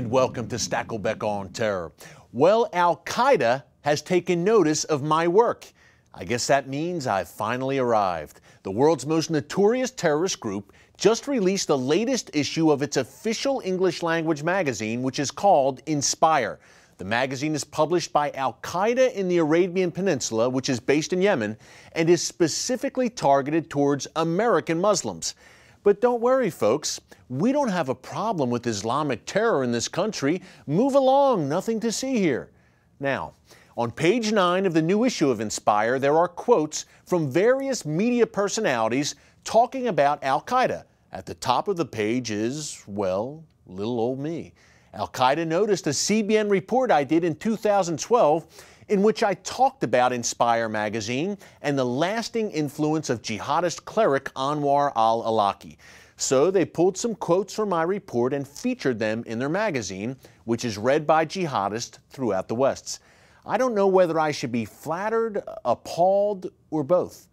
and welcome to Stakelbeck on Terror. Well, Al-Qaeda has taken notice of my work. I guess that means I've finally arrived. The world's most notorious terrorist group just released the latest issue of its official English language magazine, which is called Inspire. The magazine is published by Al-Qaeda in the Arabian Peninsula, which is based in Yemen, and is specifically targeted towards American Muslims. But don't worry, folks. We don't have a problem with Islamic terror in this country. Move along, nothing to see here. Now, on page 9 of the new issue of Inspire, there are quotes from various media personalities talking about Al-Qaeda. At the top of the page is, well, little old me. Al-Qaeda noticed a CBN report I did in 2012 in which I talked about Inspire magazine and the lasting influence of jihadist cleric Anwar al-Awlaki. So they pulled some quotes from my report and featured them in their magazine, which is read by jihadists throughout the West. I don't know whether I should be flattered, appalled, or both.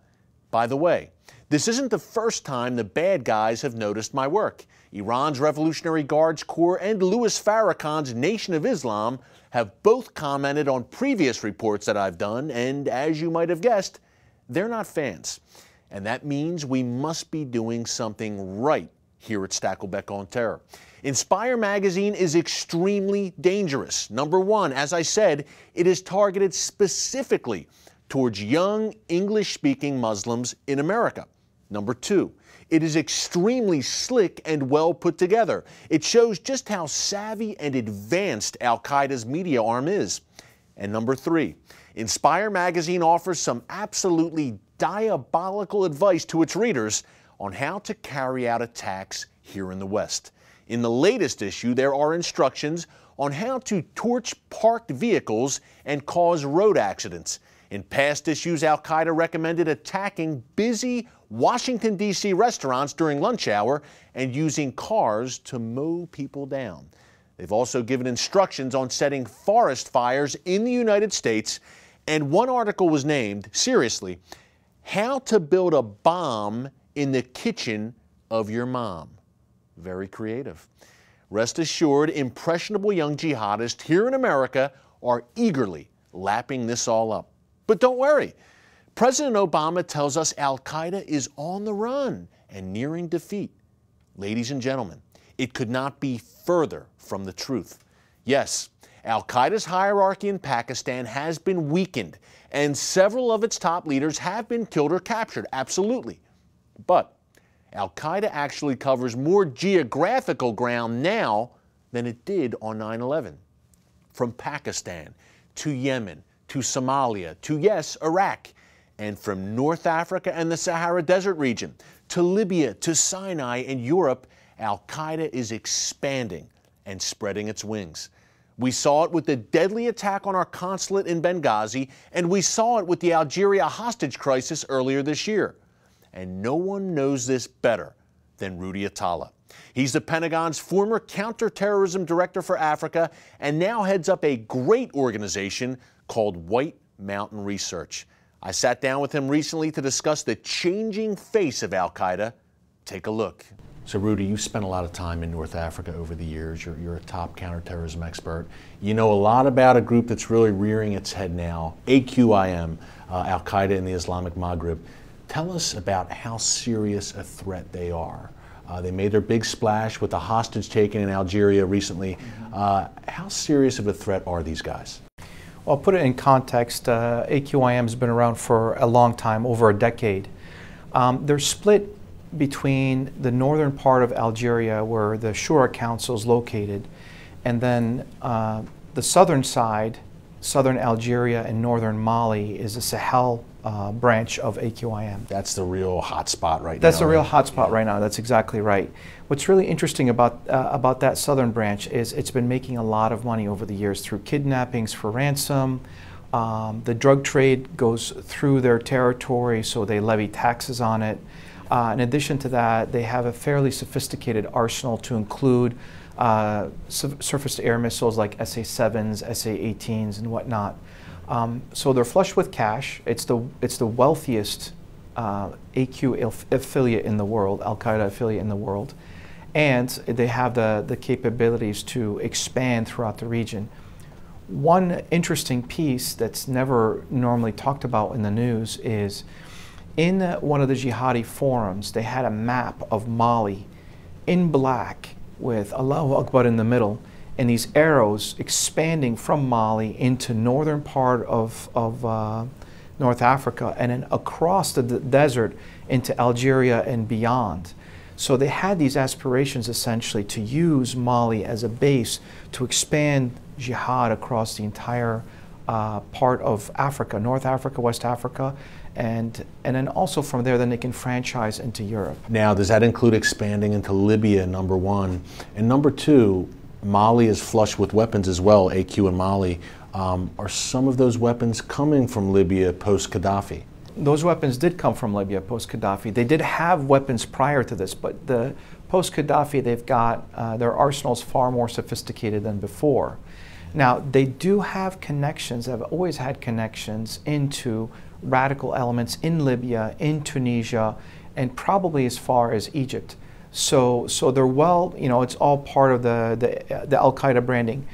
By the way, this isn't the first time the bad guys have noticed my work. Iran's Revolutionary Guards Corps and Louis Farrakhan's Nation of Islam have both commented on previous reports that I've done, and as you might have guessed, they're not fans. And that means we must be doing something right here at Stakelbeck on Terror. Inspire magazine is extremely dangerous. Number one, as I said, it is targeted specifically towards young English-speaking Muslims in America. Number two, it is extremely slick and well put together. It shows just how savvy and advanced Al-Qaeda's media arm is. And number three, Inspire magazine offers some absolutely diabolical advice to its readers on how to carry out attacks here in the West. In the latest issue, there are instructions on how to torch parked vehicles and cause road accidents. In past issues, Al-Qaeda recommended attacking busy Washington, D.C. restaurants during lunch hour and using cars to mow people down. They've also given instructions on setting forest fires in the United States, and one article was named, seriously, How to Build a Bomb in the Kitchen of Your Mom. Very creative. Rest assured, impressionable young jihadists here in America are eagerly lapping this all up. But don't worry. President Obama tells us Al-Qaeda is on the run and nearing defeat. Ladies and gentlemen, it could not be further from the truth. Yes, Al-Qaeda's hierarchy in Pakistan has been weakened, and several of its top leaders have been killed or captured, absolutely. But Al-Qaeda actually covers more geographical ground now than it did on 9/11. From Pakistan to Yemen to Somalia to, yes, Iraq, and from North Africa and the Sahara Desert region to Libya to Sinai and Europe, Al-Qaeda is expanding and spreading its wings. We saw it with the deadly attack on our consulate in Benghazi, and we saw it with the Algeria hostage crisis earlier this year. And no one knows this better than Rudy Attallah. He's the Pentagon's former counterterrorism director for Africa and now heads up a great organization called White Mountain Research. I sat down with him recently to discuss the changing face of Al-Qaeda. Take a look. So Rudy, you've spent a lot of time in North Africa over the years. You're a top counterterrorism expert. You know a lot about a group that's really rearing its head now, AQIM, Al-Qaeda in the Islamic Maghreb. Tell us about how serious a threat they are. They made their big splash with the hostage taken in Algeria recently. How serious of a threat are these guys? Well, I'll put it in context. AQIM has been around for a long time, over a decade. They're split between the northern part of Algeria, where the Shura Council is located, and then the southern side, southern Algeria and northern Mali, is the Sahel branch of AQIM. That's the real hot spot right now. That's the real hot spot right now. That's exactly right. What's really interesting about that southern branch is it's been making a lot of money over the years through kidnappings for ransom. The drug trade goes through their territory, so they levy taxes on it. In addition to that, they have a fairly sophisticated arsenal to include surface-to-air missiles like SA-7s, SA-18s, and whatnot. So they're flush with cash. It's the wealthiest AQ affiliate in the world, Al-Qaeda affiliate in the world. and they have the capabilities to expand throughout the region. One interesting piece that's never normally talked about in the news is in one of the jihadi forums, they had a map of Mali in black with Allahu Akbar in the middle, and these arrows expanding from Mali into northern part of North Africa and then across the desert into Algeria and beyond. So they had these aspirations essentially to use Mali as a base to expand jihad across the entire part of Africa, North Africa, West Africa, and then also from there then they can franchise into Europe. Now, does that include expanding into Libya, number one? And number two, Mali is flush with weapons as well, AQ and Mali. Are some of those weapons coming from Libya post-Gaddafi? Those weapons did come from Libya post-Gaddafi. They did have weapons prior to this, but the post-Gaddafi, they've got their arsenals far more sophisticated than before. Now, they do have connections, have always had connections into radical elements in Libya, in Tunisia, and probably as far as Egypt. So they're well, you know, it's all part of the Al-Qaeda branding.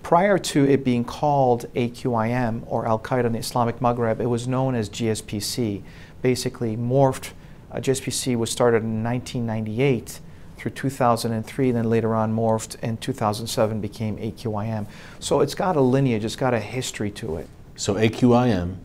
Prior to it being called AQIM or Al-Qaeda in the Islamic Maghreb, it was known as GSPC. Basically morphed, GSPC was started in 1998 through 2003, then later on morphed in 2007 became AQIM. So it's got a lineage, it's got a history to it. So AQIM,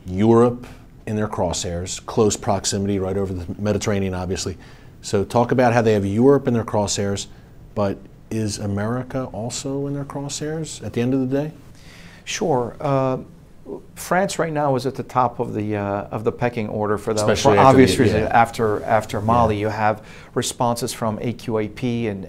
Europe in their crosshairs, close proximity right over the Mediterranean obviously. So talk about how they have Europe in their crosshairs, but is America also in their crosshairs at the end of the day? Sure. France right now is at the top of the pecking order for obvious reasons. After Mali, you have responses from AQAP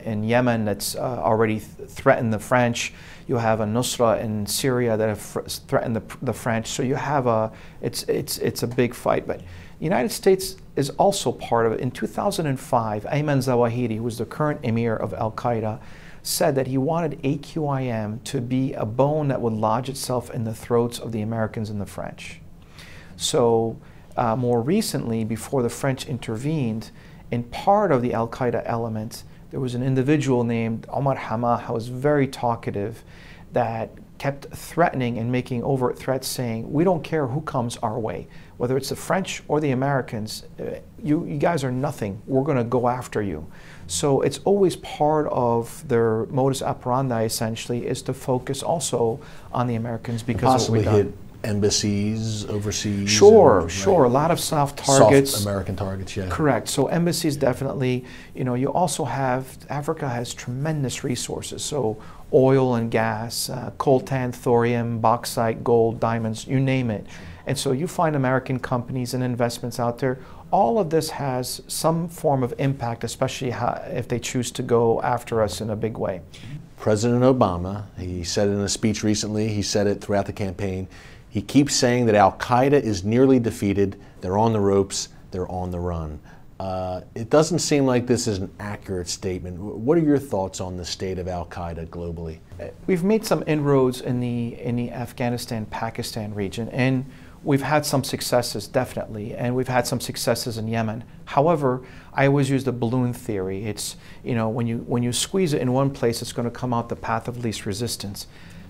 in Yemen that's already threatened the French. You have a Nusra in Syria that have threatened the French. So you have it's a big fight. But the United States is also part of it. In 2005, Ayman Zawahiri, who was the current emir of Al-Qaeda, said that he wanted AQIM to be a bone that would lodge itself in the throats of the Americans and the French. So more recently, before the French intervened, in part of the Al-Qaeda element, there was an individual named Omar Hamah who was very talkative that kept threatening and making overt threats saying, we don't care who comes our way, whether it's the French or the Americans, you guys are nothing, we're going to go after you. So it's always part of their modus operandi essentially is to focus also on the Americans because possibly of what we've hit embassies overseas. Sure, and, sure. Right. A lot of soft targets. Soft American targets, yeah. Correct. So embassies definitely. You know, you also have, Africa has tremendous resources. So oil and gas, coltan, thorium, bauxite, gold, diamonds, you name it. And so you find American companies and investments out there. All of this has some form of impact, especially if they choose to go after us in a big way. President Obama, he said it in a speech recently, he said it throughout the campaign, he keeps saying that Al-Qaeda is nearly defeated, they're on the ropes, they're on the run. It doesn't seem like this is an accurate statement. What are your thoughts on the state of Al-Qaeda globally? We've made some inroads in the Afghanistan-Pakistan region, and we've had some successes, definitely, and we've had some successes in Yemen. However, I always use the balloon theory. It's, you know, when you squeeze it in one place, it's going to come out the path of least resistance.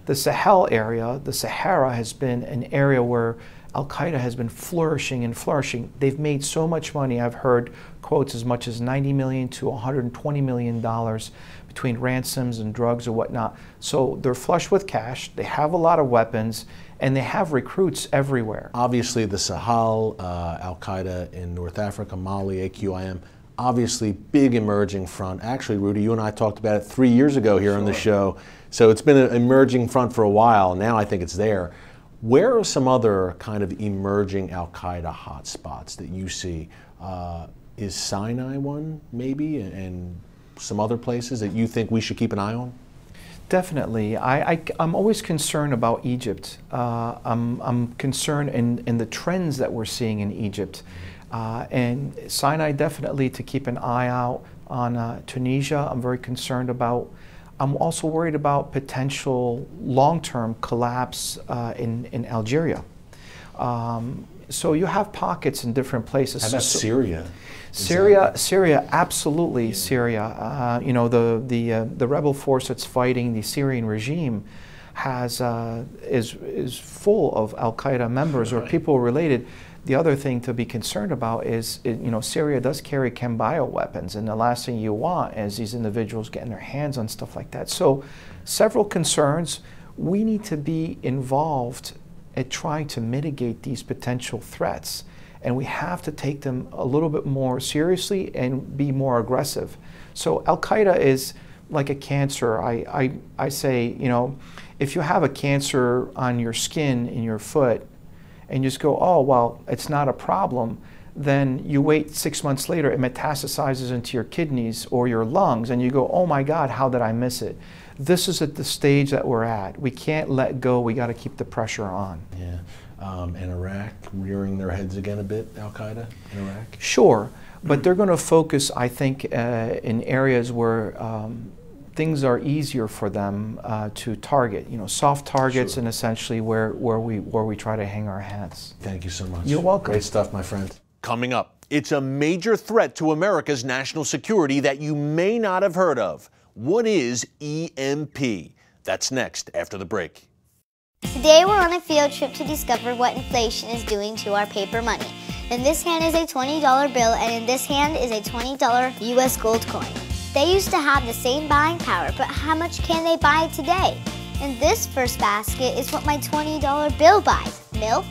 The Sahel area, the Sahara, has been an area where Al-Qaeda has been flourishing and flourishing. They've made so much money. I've heard quotes as much as $90 million to $120 million between ransoms and drugs or whatnot. So they're flush with cash, they have a lot of weapons, and they have recruits everywhere. Obviously the Sahel, Al-Qaeda in North Africa, Mali, AQIM, obviously big emerging front. Actually, Rudy, you and I talked about it 3 years ago here on the show. So it's been an emerging front for a while. Now I think it's there. Where are some other kind of emerging Al-Qaeda hotspots that you see? Is Sinai one, maybe, and some other places that you think we should keep an eye on? Definitely. I'm always concerned about Egypt. I'm concerned in the trends that we're seeing in Egypt. And Sinai, definitely to keep an eye out on. Tunisia, I'm very concerned about. I'm also worried about potential long-term collapse in Algeria. So you have pockets in different places. How about Syria? Syria, absolutely Syria. You know, the rebel force that's fighting the Syrian regime is full of Al-Qaeda members or people related. The other thing to be concerned about is, you know, Syria does carry chem bioweapons, and the last thing you want is these individuals getting their hands on stuff like that. So, several concerns. We need to be involved at trying to mitigate these potential threats, and we have to take them a little bit more seriously and be more aggressive. So, Al-Qaeda is like a cancer. I say, you know, if you have a cancer on your skin in your foot, and you just go, oh, well, it's not a problem, then you wait 6 months later, it metastasizes into your kidneys or your lungs, and you go, oh my God, how did I miss it? This is at the stage that we're at. We can't let go. We got to keep the pressure on. Yeah. And Iraq rearing their heads again a bit, Al-Qaeda in Iraq? Sure, but they're going to focus, I think, in areas where things are easier for them to target, you know, soft targets, and essentially where we try to hang our hats. Thank you so much. You're welcome. Great stuff, my friend. Coming up, it's a major threat to America's national security that you may not have heard of. What is EMP? That's next after the break. Today we're on a field trip to discover what inflation is doing to our paper money. In this hand is a $20 bill, and in this hand is a $20 US gold coin. They used to have the same buying power, but how much can they buy today? In this first basket is what my $20 bill buys: milk,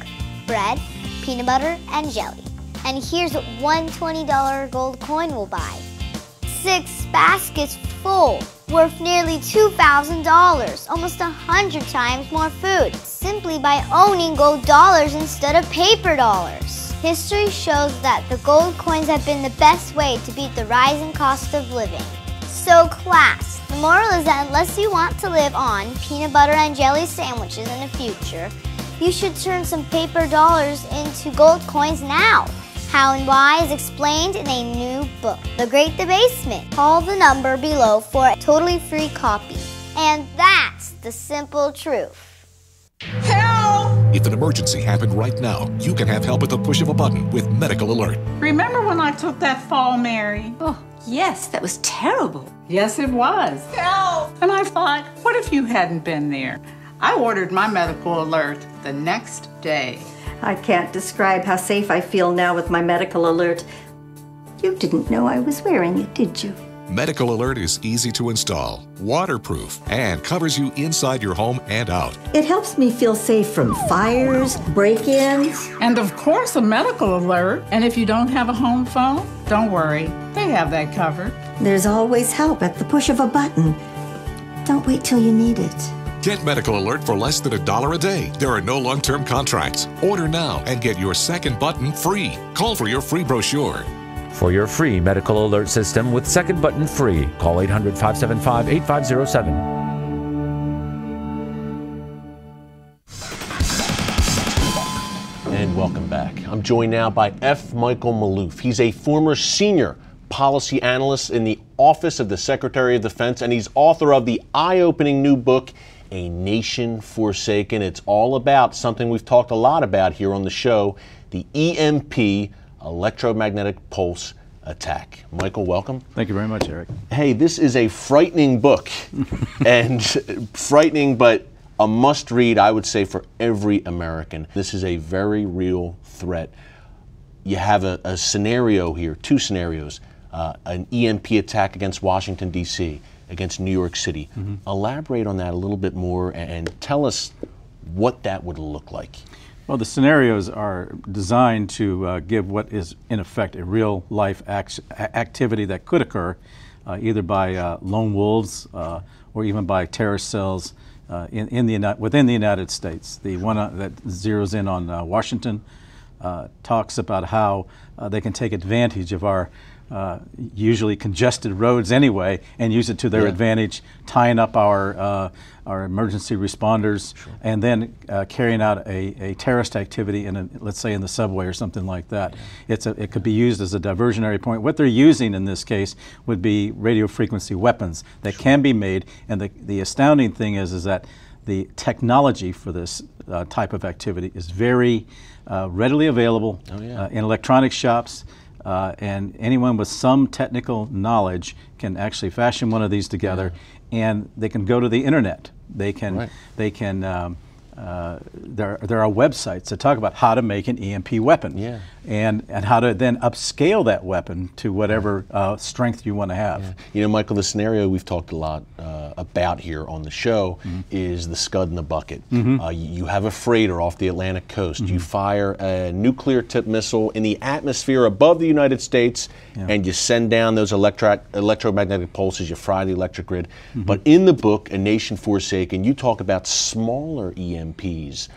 bread, peanut butter, and jelly. And here's what one $20 gold coin will buy: 6 baskets full, worth nearly $2,000, almost 100 times more food, simply by owning gold dollars instead of paper dollars. History shows that the gold coins have been the best way to beat the rising cost of living. So class, the moral is that unless you want to live on peanut butter and jelly sandwiches in the future, you should turn some paper dollars into gold coins now. How and why is explained in a new book, The Great Debasement. Call the number below for a totally free copy. And that's the simple truth. Help! If an emergency happened right now, you can have help at the push of a button with Medical Alert. Remember when I took that fall, Mary? Oh, yes, that was terrible. Yes, it was. Help! And I thought, what if you hadn't been there? I ordered my Medical Alert the next day. I can't describe how safe I feel now with my Medical Alert. You didn't know I was wearing it, did you? Medical Alert is easy to install, waterproof, and covers you inside your home and out. It helps me feel safe from fires, break-ins. And of course, a Medical Alert. And if you don't have a home phone, don't worry. They have that covered. There's always help at the push of a button. Don't wait till you need it. Get Medical Alert for less than $1 a day. There are no long-term contracts. Order now and get your second button free. Call for your free brochure. For your free Medical Alert system with second button free, call 800-575-8507. And welcome back. I'm joined now by F. Michael Maloof. He's a former senior policy analyst in the Office of the Secretary of Defense, and he's author of the eye-opening new book, A Nation Forsaken. It's all about something we've talked a lot about here on the show, the EMP, electromagnetic pulse attack. Michael, welcome. Thank you very much, Eric. Hey, this is a frightening book, and frightening, but a must-read, I would say, for every American. This is a very real threat. You have a scenario here, 2 scenarios, an EMP attack against Washington, D.C., against New York City. Elaborate on that a little bit more and tell us what that would look like. Well, the scenarios are designed to give what is, in effect, a real-life activity that could occur either by lone wolves or even by terrorist cells within the United States. The one that zeroes in on Washington talks about how they can take advantage of our usually congested roads anyway and use it to their advantage, tying up our emergency responders, and then carrying out a terrorist activity in, let's say, in the subway or something like that. It could be used as a diversionary point. What they're using in this case would be radio frequency weapons that can be made, and the astounding thing is that the technology for this type of activity is very readily available in electronic shops, and anyone with some technical knowledge can actually fashion one of these together, and they can go to the internet. They can, there are websites that talk about how to make an EMP weapon, and how to then upscale that weapon to whatever strength you want to have. You know, Michael, the scenario we've talked a lot about here on the show is the scud in the bucket. You have a freighter off the Atlantic coast. You fire a nuclear-tipped missile in the atmosphere above the United States, and you send down those electromagnetic pulses. You fry the electric grid. But in the book, A Nation Forsaken, you talk about smaller EMPs.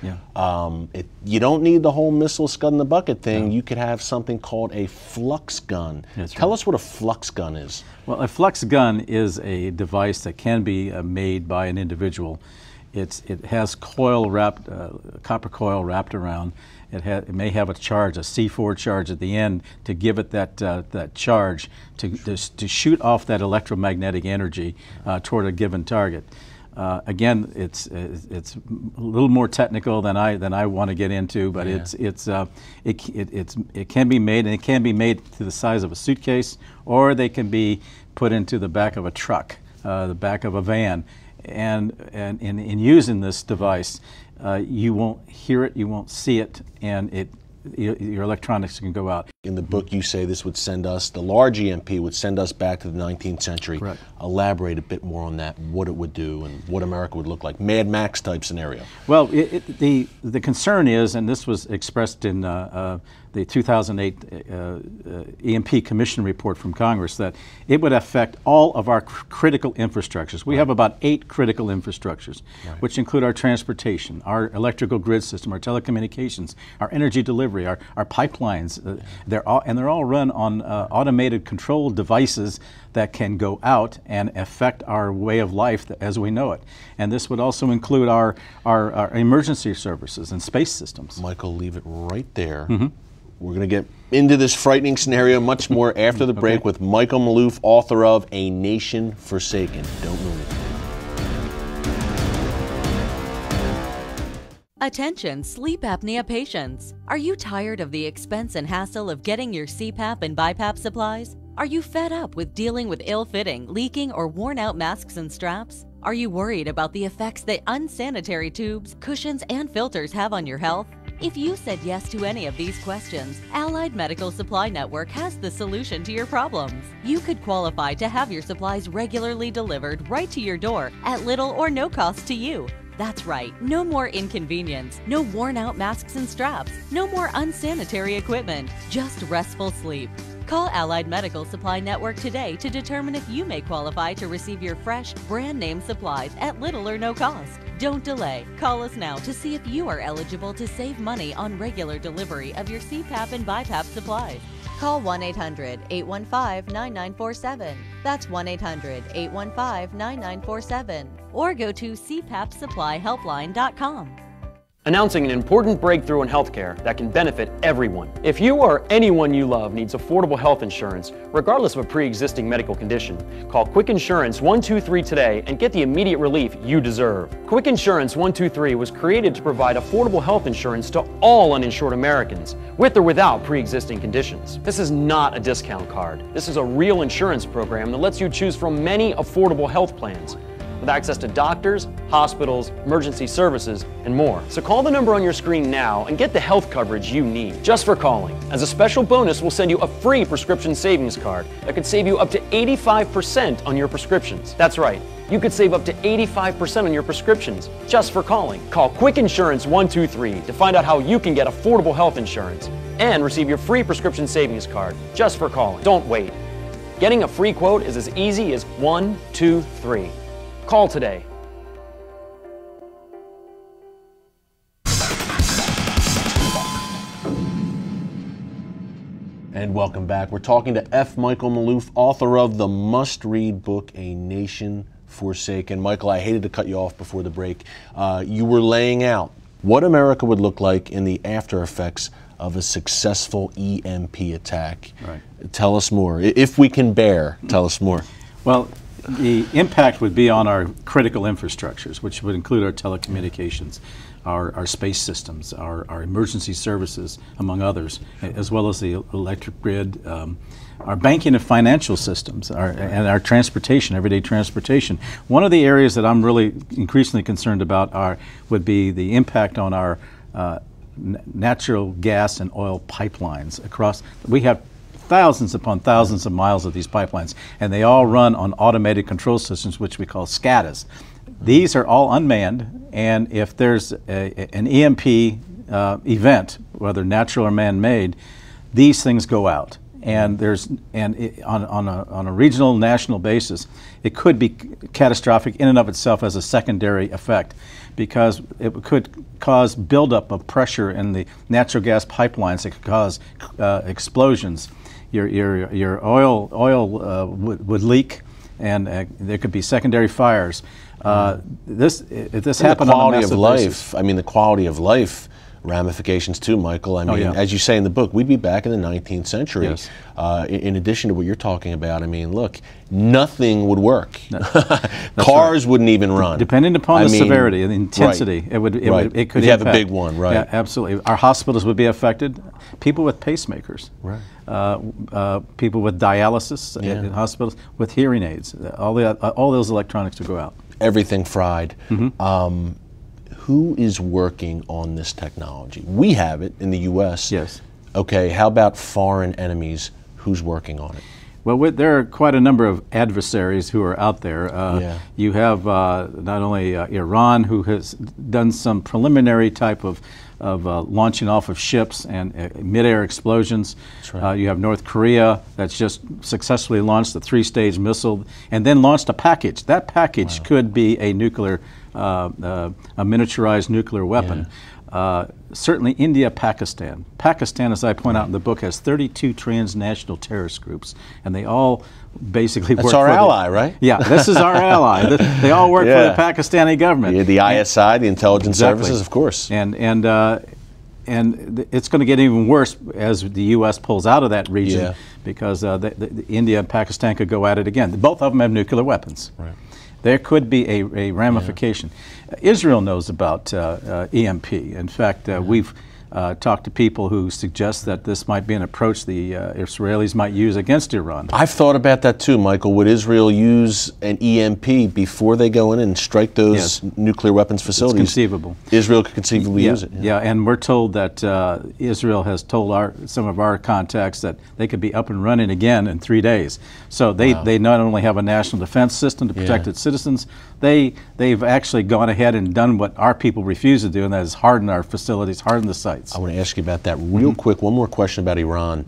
You don't need the whole missile scud in the bucket thing. You could have something called a flux gun. Tell us what a flux gun is. Well, a flux gun is a device that can be made by an individual. It has coil wrapped, copper coil wrapped around. It may have a charge, a C4 charge at the end, to give it that charge to shoot off that electromagnetic energy toward a given target. Again, it's a little more technical than I want to get into, but it can be made, and it can be made to the size of a suitcase, or they can be put into the back of a truck, the back of a van, and in using this device, you won't hear it, you won't see it, and your electronics can go out. In the book, you say this would send us, the large EMP would send us back to the 19th century. Correct. Elaborate a bit more on that, what it would do and what America would look like. Mad Max type scenario. Well, the concern is, and this was expressed in the 2008 EMP Commission report from Congress, that it would affect all of our critical infrastructures. We have about 8 critical infrastructures, which include our transportation, our electrical grid system, our telecommunications, our energy delivery, our pipelines. They're all run on automated control devices that can go out and affect our way of life as we know it. And this would also include our emergency services and space systems. Michael, leave it right there. We're going to get into this frightening scenario much more after the break with Michael Maloof, author of A Nation Forsaken. Don't move. Attention sleep apnea patients. Are you tired of the expense and hassle of getting your CPAP and BiPAP supplies? Are you fed up with dealing with ill-fitting, leaking, or worn-out masks and straps? Are you worried about the effects that unsanitary tubes, cushions, and filters have on your health? If you said yes to any of these questions, Allied Medical Supply Network has the solution to your problems. You could qualify to have your supplies regularly delivered right to your door at little or no cost to you. That's right, no more inconvenience, no worn-out masks and straps, no more unsanitary equipment, just restful sleep. Call Allied Medical Supply Network today to determine if you may qualify to receive your fresh, brand-name supplies at little or no cost. Don't delay. Call us now to see if you are eligible to save money on regular delivery of your CPAP and BiPAP supplies. Call 1-800-815-9947. That's 1-800-815-9947. Or go to cpapsupplyhelpline.com. Announcing an important breakthrough in healthcare that can benefit everyone. If you or anyone you love needs affordable health insurance, regardless of a pre-existing medical condition, call Quick Insurance 123 today and get the immediate relief you deserve. Quick Insurance 123 was created to provide affordable health insurance to all uninsured Americans, with or without pre-existing conditions. This is not a discount card. This is a real insurance program that lets you choose from many affordable health plans, with access to doctors, hospitals, emergency services, and more. So call the number on your screen now and get the health coverage you need, just for calling. As a special bonus, we'll send you a free prescription savings card that could save you up to 85% on your prescriptions. That's right, you could save up to 85% on your prescriptions just for calling. Call Quick Insurance 123 to find out how you can get affordable health insurance and receive your free prescription savings card just for calling. Don't wait. Getting a free quote is as easy as 1, 2, 3. Call today. And welcome back. We're talking to F. Michael Maloof, author of the must-read book, A Nation Forsaken. Michael, I hated to cut you off before the break. You were laying out what America would look like in the after effects of a successful EMP attack. Right. Tell us more. If we can bear, tell us more. Well, the impact would be on our critical infrastructures, which would include our telecommunications, our space systems, our emergency services, among others, as well as the electric grid, our banking and financial systems, and our transportation, everyday transportation. One of the areas that I'm really increasingly concerned about would be the impact on our natural gas and oil pipelines across. We have thousands upon thousands of miles of these pipelines, and they all run on automated control systems, which we call SCADAs. These are all unmanned, and if there's an EMP event, whether natural or man-made, these things go out. And on a regional, national basis, it could be catastrophic in and of itself as a secondary effect, because it could cause buildup of pressure in the natural gas pipelines. It could cause explosions. Your oil would leak, and there could be secondary fires. If this happened on a massive basis, I mean, the quality of life ramifications too, Michael. I mean, as you say in the book, we'd be back in the 19th century. Yes. In addition to what you're talking about, I mean, look, nothing would work. right. Cars wouldn't even run. Depending upon the severity and the intensity, right. it could You'd have impact. a big one, right? Yeah, absolutely. Our hospitals would be affected. People with pacemakers, right? People with dialysis in hospitals, with hearing aids. All those electronics would go out. Everything fried. Mm-hmm. Who is working on this technology? We have it in the U.S. Yes. Okay, how about foreign enemies? Who's working on it? Well, there are quite a number of adversaries who are out there. You have not only Iran, who has done some preliminary type of launching off of ships and mid-air explosions. That's right. You have North Korea that's just successfully launched a 3-stage missile and then launched a package. That package could be a nuclear, a miniaturized nuclear weapon. Certainly India, Pakistan. Pakistan, as I point out in the book, has 32 transnational terrorist groups, and they all basically work for That's our ally, right? Yeah, this is our ally. They all work for the Pakistani government. The ISI, the intelligence services, of course. And it's going to get even worse as the U.S. pulls out of that region, because India and Pakistan could go at it again. Both of them have nuclear weapons. Right. There could be a ramification. Israel knows about EMP. In fact, we've talked to people who suggest that this might be an approach the Israelis might use against Iran. I've thought about that too, Michael. Would Israel use an EMP before they go in and strike those nuclear weapons facilities? It's conceivable. Israel could conceivably use it. Yeah, and we're told that Israel has told some of our contacts that they could be up and running again in 3 days. So they not only have a national defense system to protect its citizens, they've actually gone ahead and done what our people refuse to do, and that is harden our facilities, harden the sites. I want to ask you about that real quick. One more question about Iran.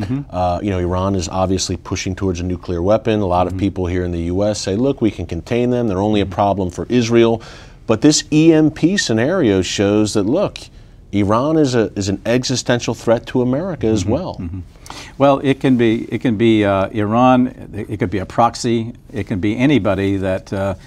You know, Iran is obviously pushing towards a nuclear weapon. A lot of people here in the U.S. say, look, we can contain them. They're only a problem for Israel. But this EMP scenario shows that, look, Iran is an existential threat to America as well. Well, it can be Iran. It could be a proxy. It can be anybody that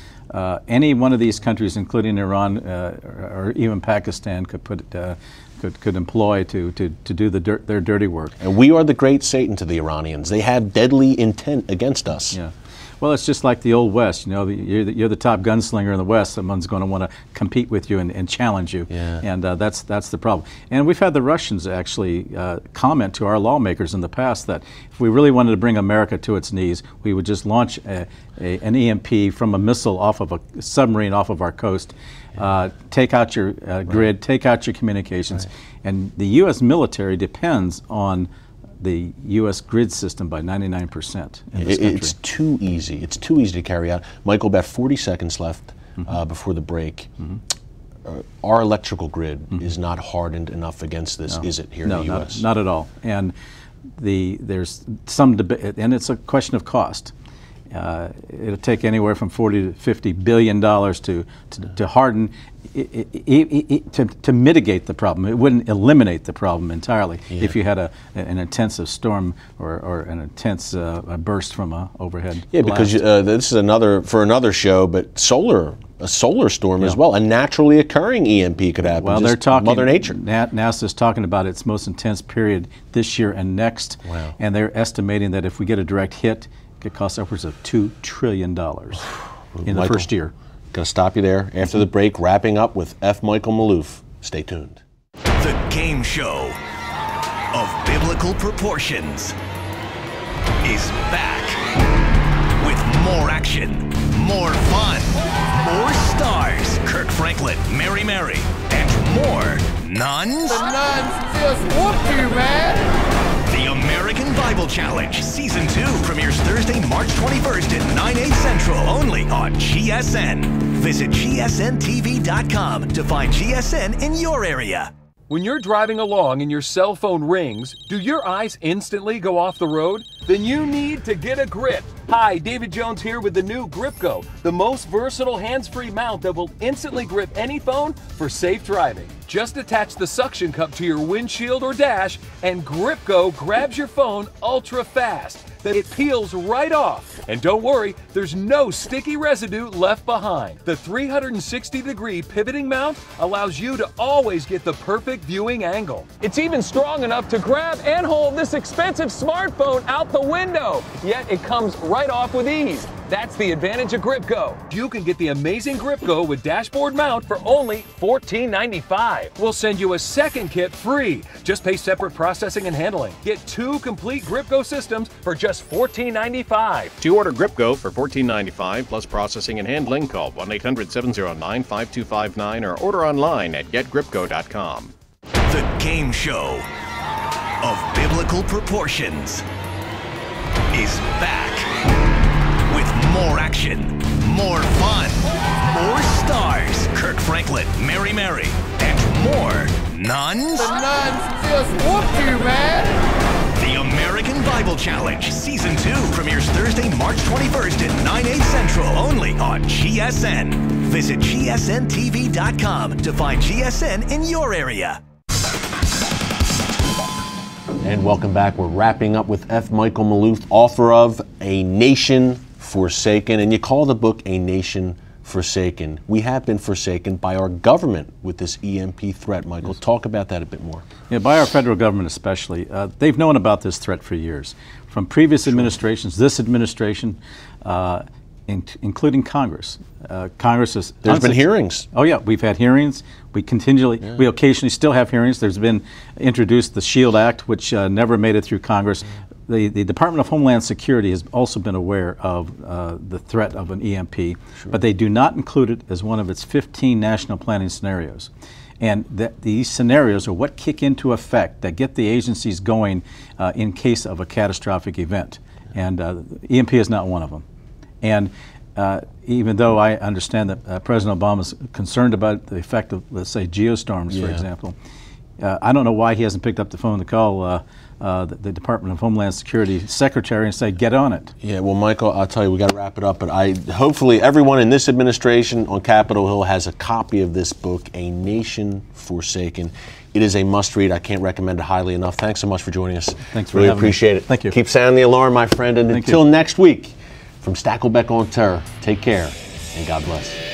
any one of these countries, including Iran or even Pakistan, could employ to do their dirty work. And we are the great Satan to the Iranians. They have deadly intent against us. Yeah. Well, it's just like the Old West. You know, you're the top gunslinger in the West. Someone's going to want to compete with you and challenge you. And that's the problem. And we've had the Russians actually comment to our lawmakers in the past that if we really wanted to bring America to its knees, we would just launch an EMP from a missile off of a submarine off of our coast, take out your grid, take out your communications. And the U.S. military depends on the U.S. grid system by 99% in this country. It's too easy. It's too easy to carry out. Michael, about 40 seconds left before the break. Our electrical grid is not hardened enough against this, is it, here in the U.S.? Not at all. And there's some debate, and it's a question of cost. It'll take anywhere from $40 to $50 billion to harden, to mitigate the problem. It wouldn't eliminate the problem entirely if you had an intensive storm or an intense burst from a overhead blast. Because this is another show, but a solar storm as well. A naturally occurring EMP could happen. Well, they're talking, Mother Nature. NASA's talking about its most intense period this year and next. Wow. And they're estimating that if we get a direct hit, could cost upwards of $2 trillion in the Michael, first year. Gonna stop you there. After the break, wrapping up with F. Michael Maloof. Stay tuned. The game show of biblical proportions is back with more action, more fun, more stars, Kirk Franklin, Mary, and more nuns. The nuns just whooped you, man. The American Bible Challenge Season 2 premieres Thursday, March 21st at 9, 8 Central, only on GSN. Visit GSNTV.com to find GSN in your area. When you're driving along and your cell phone rings, do your eyes instantly go off the road? Then you need to get a grip. Hi, David Jones here with the new GripGo, the most versatile hands-free mount that will instantly grip any phone for safe driving. Just attach the suction cup to your windshield or dash, and GripGo grabs your phone ultra fast. Then it peels right off. And don't worry, there's no sticky residue left behind. The 360-degree pivoting mount allows you to always get the perfect viewing angle. It's even strong enough to grab and hold this expensive smartphone out the window. Yet it comes right off with ease. That's the advantage of GripGo. You can get the amazing GripGo with dashboard mount for only $14.95. We'll send you a second kit free. Just pay separate processing and handling. Get 2 complete GripGo systems for just $14.95. To order GripGo for $14.95 plus processing and handling, call 1-800-709-5259 or order online at getgripgo.com. The game show of biblical proportions is back with more action, more fun, more stars, Kirk Franklin, Mary, and more nuns. The nuns just whooped you, man. The American Bible Challenge Season 2 premieres Thursday, March 21st at 9, 8 Central, only on GSN. Visit GSNTV.com to find GSN in your area. And welcome back. We're wrapping up with F. Michael Maloof, author of A Nation Forsaken. And you call the book A Nation Forsaken. We have been forsaken by our government with this EMP threat, Michael. Yes. Talk about that a bit more. Yeah, by our federal government especially. They've known about this threat for years. From previous administrations, this administration, including Congress. Congress has... There's been hearings. Oh yeah, we've had hearings. We occasionally still have hearings. There's been introduced the SHIELD Act, which never made it through Congress. The Department of Homeland Security has also been aware of the threat of an EMP, but they do not include it as one of its 15 national planning scenarios. And these scenarios are what kick into effect that get the agencies going in case of a catastrophic event. And EMP is not one of them. And even though I understand that President Obama is concerned about the effect of, let's say, geostorms, for example, I don't know why he hasn't picked up the phone to call the Department of Homeland Security Secretary and say, get on it. Yeah, well, Michael, I'll tell you, we got to wrap it up, but hopefully everyone in this administration on Capitol Hill has a copy of this book, A Nation Forsaken. It is a must-read. I can't recommend it highly enough. Thanks so much for joining us. Thanks for really having appreciate me. it. Thank you. Keep sounding the alarm, my friend, and until next week, from Stakelbeck on Terror, take care and God bless.